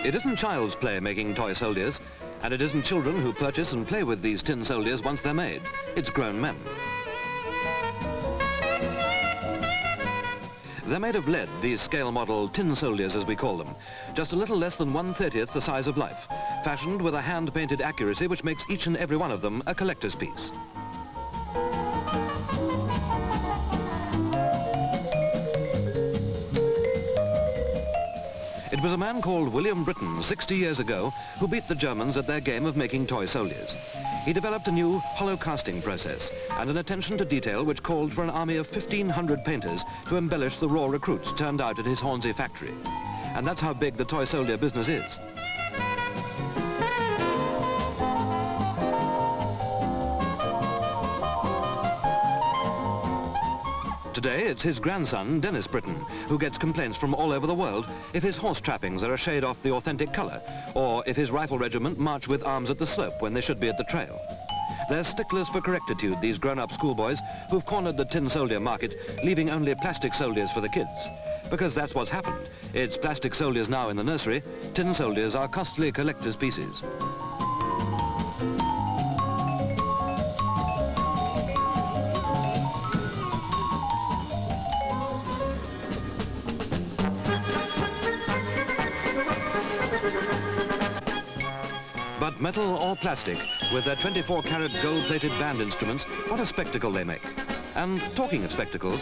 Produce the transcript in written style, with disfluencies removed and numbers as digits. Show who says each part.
Speaker 1: It isn't child's play making toy soldiers, and it isn't children who purchase and play with these tin soldiers once they're made. It's grown men. They're made of lead, these scale model tin soldiers as we call them, just a little less than 1/30th the size of life, fashioned with a hand-painted accuracy which makes each and every one of them a collector's piece. It was a man called William Britton 60 years ago who beat the Germans at their game of making toy soldiers. He developed a new hollow casting process and an attention to detail which called for an army of 1,500 painters to embellish the raw recruits turned out at his Hornsey factory. And that's how big the toy soldier business is. Today, it's his grandson, Dennis Britton, who gets complaints from all over the world if his horse trappings are a shade off the authentic colour, or if his rifle regiment march with arms at the slope when they should be at the trail. They're sticklers for correctitude, these grown-up schoolboys who've cornered the tin soldier market, leaving only plastic soldiers for the kids. Because that's what's happened. It's plastic soldiers now in the nursery. Tin soldiers are costly collector's pieces. But metal or plastic, with their 24-carat gold-plated band instruments, what a spectacle they make. And talking of spectacles,